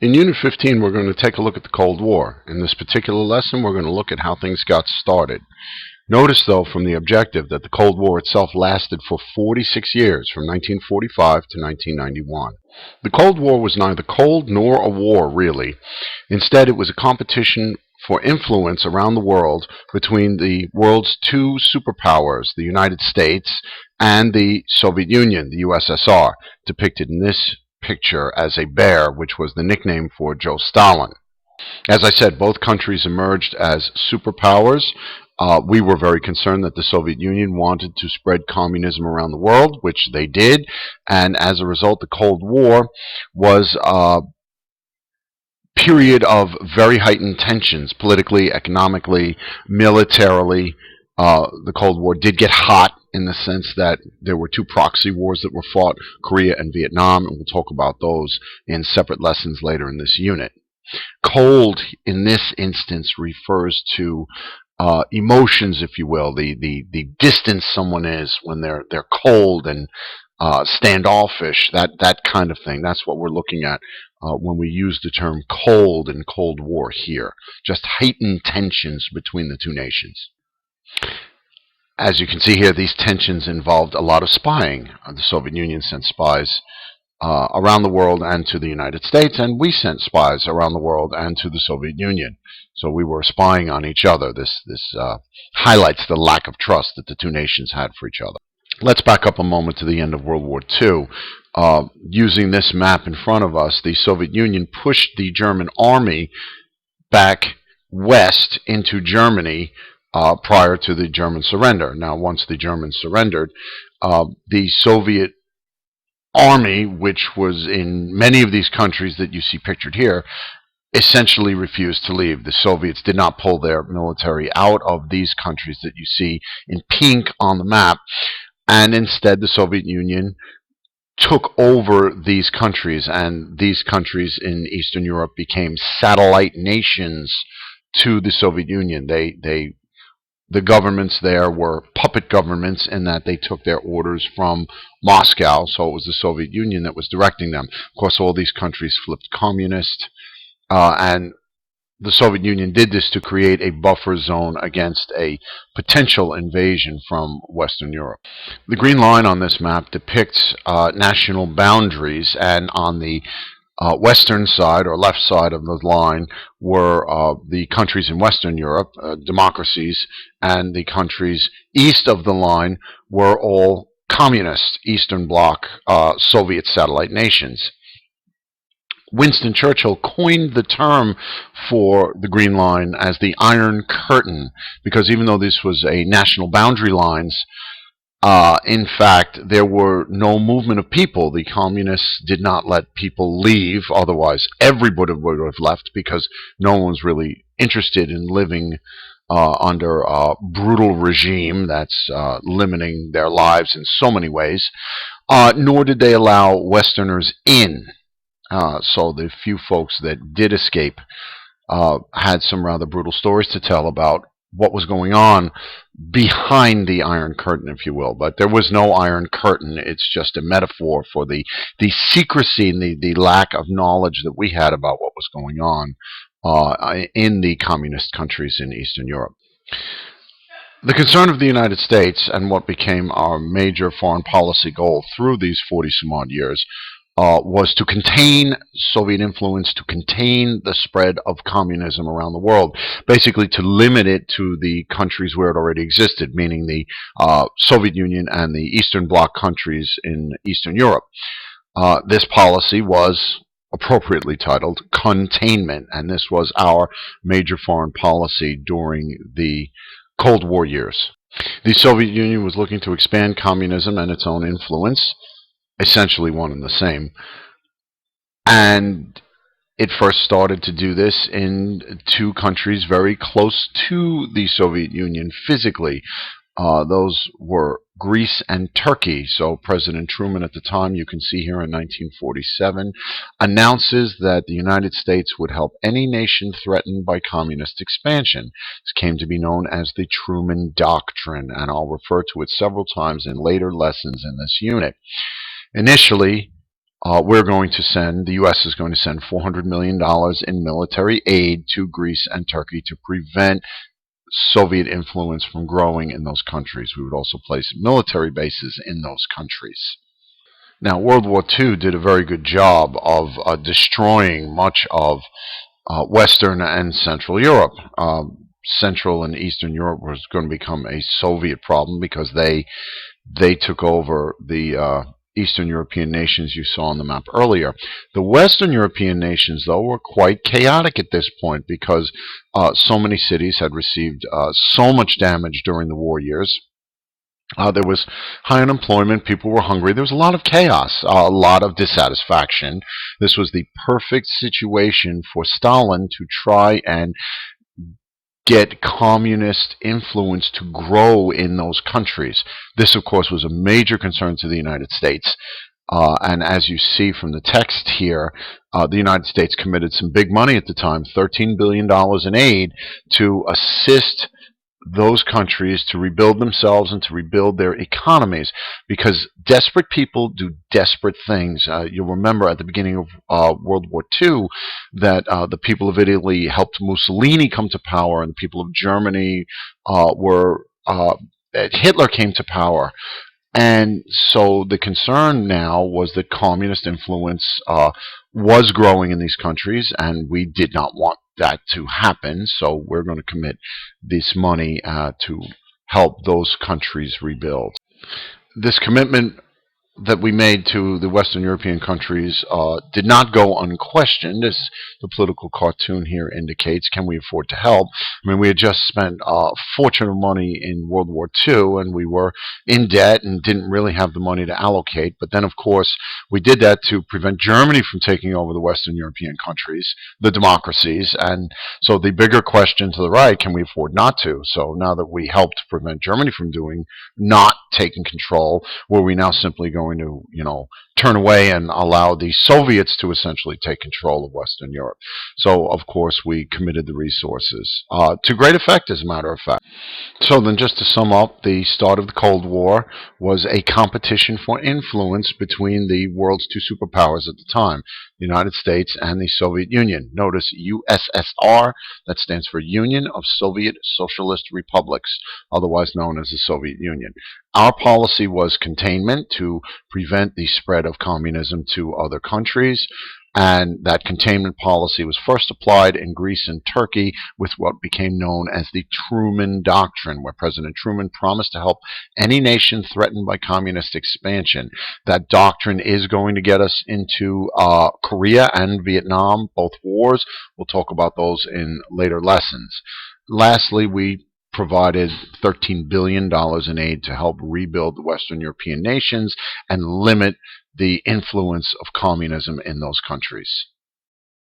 In Unit 15, we're going to take a look at the Cold War. In this particular lesson, we're going to look at how things got started. Notice, though, from the objective that the Cold War itself lasted for 46 years, from 1945 to 1991. The Cold War was neither cold nor a war, really. Instead, it was a competition for influence around the world between the world's two superpowers, the United States and the Soviet Union, the USSR, depicted in this picture as a bear, which was the nickname for Joe Stalin. As I said, both countries emerged as superpowers. We were very concerned that the Soviet Union wanted to spread communism around the world, which they did, and as a result, the Cold War was a period of very heightened tensions, politically, economically, militarily. The Cold War did get hot in the sense that there were two proxy wars that were fought, Korea and Vietnam, and we'll talk about those in separate lessons later in this unit. Cold, in this instance, refers to emotions, if you will, the distance someone is when they're cold and standoffish, that kind of thing. That's what we're looking at when we use the term cold in Cold War here. Just heightened tensions between the two nations. As you can see here, these tensions involved a lot of spying. The Soviet Union sent spies around the world and to the United States, and we sent spies around the world and to the Soviet Union. So we were spying on each other. This highlights the lack of trust that the two nations had for each other. Let's back up a moment to the end of World War II. Using this map in front of us, the Soviet Union pushed the German army back west into Germany prior to the German surrender. Now, once the Germans surrendered, the Soviet army, which was in many of these countries that you see pictured here, essentially refused to leave. The Soviets did not pull their military out of these countries that you see in pink on the map, and instead the Soviet Union took over these countries, and these countries in Eastern Europe became satellite nations to the Soviet Union. The governments there were puppet governments in that they took their orders from Moscow, so it was the Soviet Union that was directing them. Of course, all these countries flipped communist, and the Soviet Union did this to create a buffer zone against a potential invasion from Western Europe. The green line on this map depicts national boundaries, and on the western side or left side of the line were the countries in Western Europe, democracies, and the countries east of the line were all communist Eastern Bloc Soviet satellite nations. Winston Churchill coined the term for the green line as the Iron Curtain, because even though this was a national boundary lines, in fact, there were no movement of people. The communists did not let people leave, otherwise everybody would have left, because no one was really interested in living under a brutal regime that's limiting their lives in so many ways, nor did they allow Westerners in. So the few folks that did escape had some rather brutal stories to tell about what was going on behind the Iron Curtain, if you will. But there was no Iron Curtain. It's just a metaphor for the secrecy and the lack of knowledge that we had about what was going on in the communist countries in Eastern Europe. The concern of the United States, and what became our major foreign policy goal through these 40-some-odd years, was to contain Soviet influence, to contain the spread of communism around the world, basically to limit it to the countries where it already existed, meaning the Soviet Union and the Eastern Bloc countries in Eastern Europe. This policy was appropriately titled containment, and this was our major foreign policy during the Cold War years. The Soviet Union was looking to expand communism and its own influence, essentially one and the same. And it first started to do this in two countries very close to the Soviet Union physically. Those were Greece and Turkey. So President Truman at the time, you can see here in 1947, announces that the United States would help any nation threatened by communist expansion. This came to be known as the Truman Doctrine, and I'll refer to it several times in later lessons in this unit. Initially, the U.S. is going to send $400 million in military aid to Greece and Turkey to prevent Soviet influence from growing in those countries. We would also place military bases in those countries. Now, World War II did a very good job of destroying much of Western and Central Europe. Central and Eastern Europe was going to become a Soviet problem because they took over the Eastern European nations you saw on the map earlier. The Western European nations, though, were quite chaotic at this point because so many cities had received so much damage during the war years. There was high unemployment, people were hungry, there was a lot of chaos, a lot of dissatisfaction. This was the perfect situation for Stalin to try and get communist influence to grow in those countries. This, of course, was a major concern to the United States. And as you see from the text here, the United States committed some big money at the time, $13 billion in aid, to assist those countries to rebuild themselves and to rebuild their economies, because desperate people do desperate things. You'll remember at the beginning of World War II that the people of Italy helped Mussolini come to power, and the people of Germany Hitler came to power. And so the concern now was that communist influence was growing in these countries, and we did not want that to happen. So we're going to commit this money to help those countries rebuild. This commitment that we made to the Western European countries did not go unquestioned, as the political cartoon here indicates. Can we afford to help? I mean, we had just spent a fortune of money in World War II, and we were in debt and didn't really have the money to allocate. But then, of course, we did that to prevent Germany from taking over the Western European countries, the democracies. And so the bigger question to the right, can we afford not to? So now that we helped prevent Germany from not taking control, were we now simply going to, turn away and allow the Soviets to essentially take control of Western Europe? So, of course, we committed the resources to great effect, as a matter of fact. So then, just to sum up, the start of the Cold War was a competition for influence between the world's two superpowers at the time, the United States and the Soviet Union. Notice USSR, that stands for Union of Soviet Socialist Republics, otherwise known as the Soviet Union. Our policy was containment to prevent the spread of communism to other countries. And that containment policy was first applied in Greece and Turkey with what became known as the Truman Doctrine, where President Truman promised to help any nation threatened by communist expansion. That doctrine is going to get us into Korea and Vietnam, both wars. We'll talk about those in later lessons. Lastly, we provided $13 billion in aid to help rebuild the Western European nations and limit the influence of communism in those countries.